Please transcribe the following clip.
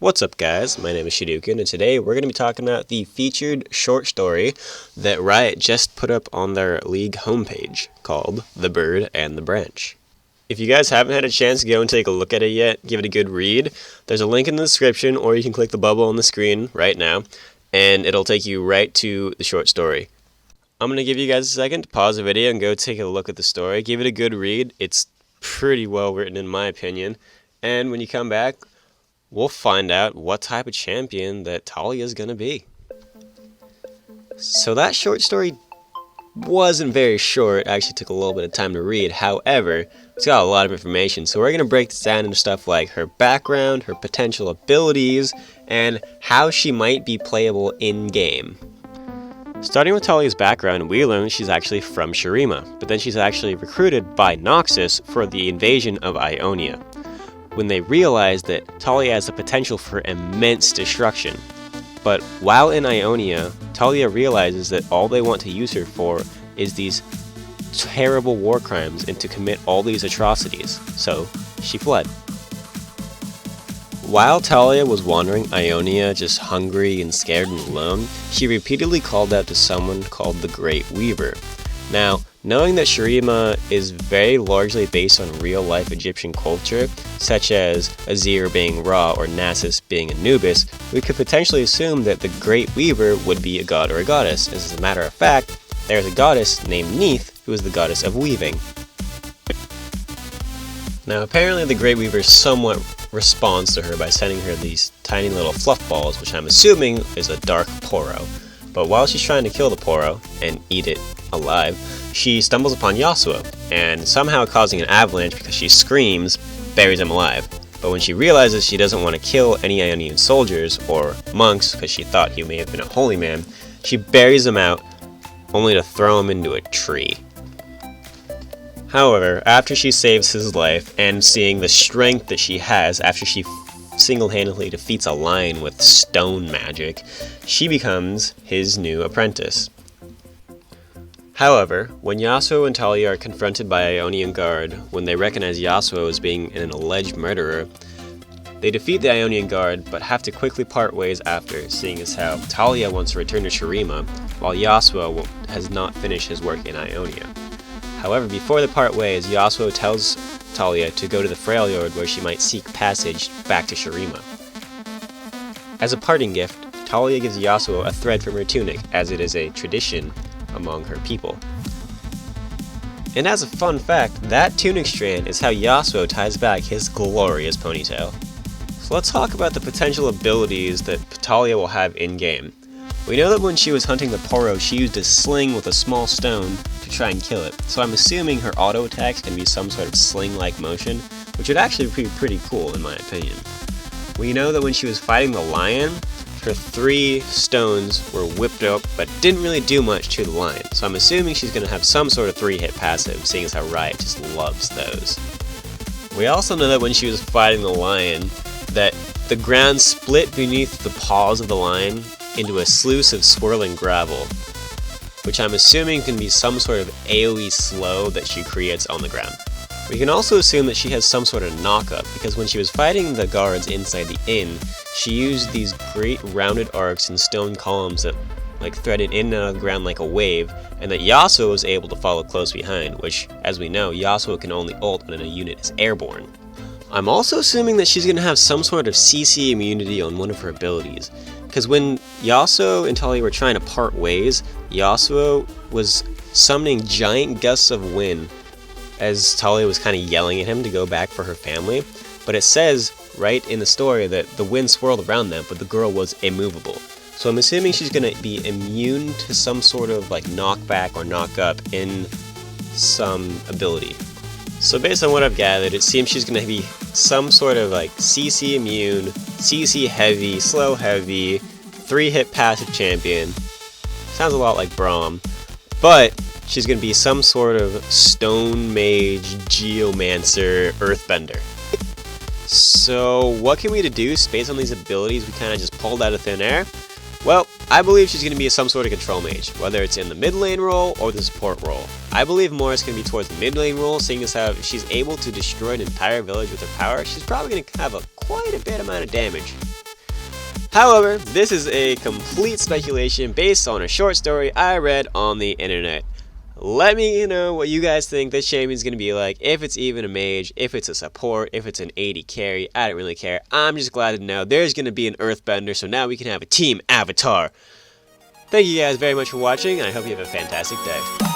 What's up guys, my name is Shadouken, and today we're going to be talking about the featured short story that Riot just put up on their League homepage called The Bird and the Branch. If you guys haven't had a chance to go and take a look at it yet, give it a good read, there's a link in the description or you can click the bubble on the screen right now and it'll take you right to the short story. I'm going to give you guys a second to pause the video and go take a look at the story. Give it a good read, it's pretty well written in my opinion, and when you come back, we'll find out what type of champion that Taliyah is going to be. So that short story wasn't very short, actually took a little bit of time to read, however, it's got a lot of information, so we're going to break this down into stuff like her background, her potential abilities, and how she might be playable in-game. Starting with Taliyah's background, we learn she's actually from Shurima, but then she's actually recruited by Noxus for the invasion of Ionia, when they realize that Taliyah has the potential for immense destruction. But while in Ionia, Taliyah realizes that all they want to use her for is these terrible war crimes and to commit all these atrocities, so she fled. While Taliyah was wandering Ionia just hungry and scared and alone, she repeatedly called out to someone called the Great Weaver. Now, knowing that Shurima is very largely based on real-life Egyptian culture, such as Azir being Ra or Nasus being Anubis, we could potentially assume that the Great Weaver would be a god or a goddess. As a matter of fact, there's a goddess named Neith who is the goddess of weaving. Now apparently the Great Weaver somewhat responds to her by sending her these tiny little fluff balls, which I'm assuming is a dark Poro. But while she's trying to kill the Poro and eat it alive, she stumbles upon Yasuo, and somehow causing an avalanche because she screams, buries him alive. But when she realizes she doesn't want to kill any Ionian soldiers or monks because she thought he may have been a holy man, she buries him out only to throw him into a tree. However, after she saves his life and seeing the strength that she has after she single-handedly defeats a lion with stone magic, she becomes his new apprentice. However, when Yasuo and Taliyah are confronted by Ionian Guard, when they recognize Yasuo as being an alleged murderer, they defeat the Ionian Guard but have to quickly part ways after, seeing as how Taliyah wants to return to Shurima, while Yasuo has not finished his work in Ionia. However, before they part ways, Yasuo tells Taliyah to go to the Freljord where she might seek passage back to Shurima. As a parting gift, Taliyah gives Yasuo a thread from her tunic, as it is a tradition among her people. And as a fun fact, that tunic strand is how Yasuo ties back his glorious ponytail. So let's talk about the potential abilities that Taliyah will have in-game. We know that when she was hunting the Poro, she used a sling with a small stone to try and kill it, so I'm assuming her auto attacks can be some sort of sling-like motion, which would actually be pretty cool in my opinion. We know that when she was fighting the lion, her 3 stones were whipped up but didn't really do much to the lion, so I'm assuming she's going to have some sort of 3-hit passive, seeing as how Riot just loves those. We also know that when she was fighting the lion, that the ground split beneath the paws of the lion into a sluice of swirling gravel, which I'm assuming can be some sort of AoE slow that she creates on the ground. We can also assume that she has some sort of knock-up, because when she was fighting the guards inside the inn, she used these great rounded arcs and stone columns that threaded in and out of the ground like a wave, and that Yasuo was able to follow close behind, which, as we know, Yasuo can only ult when a unit is airborne. I'm also assuming that she's going to have some sort of CC immunity on one of her abilities, because when Yasuo and Taliyah were trying to part ways, Yasuo was summoning giant gusts of wind as Taliyah was kind of yelling at him to go back for her family, but it says right in the story that the wind swirled around them, but the girl was immovable. So I'm assuming she's going to be immune to some sort of knockback or knockup in some ability. So based on what I've gathered, it seems she's going to be some sort of CC immune, CC heavy, slow heavy, 3-hit passive champion. Sounds a lot like Braum, but she's going to be some sort of stone mage, geomancer, earthbender. So what can we deduce based on these abilities we kind of just pulled out of thin air? Well, I believe she's going to be some sort of control mage, whether it's in the mid lane role or the support role. I believe more is going to be towards the mid lane role, seeing as how if she's able to destroy an entire village with her power, she's probably going to have quite a bit amount of damage. However, this is a complete speculation based on a short story I read on the internet. Let me know what you guys think this champion's going to be like, if it's even a mage, if it's a support, if it's an AD carry, I don't really care. I'm just glad to know there's going to be an earthbender, so now we can have a team avatar. Thank you guys very much for watching, and I hope you have a fantastic day.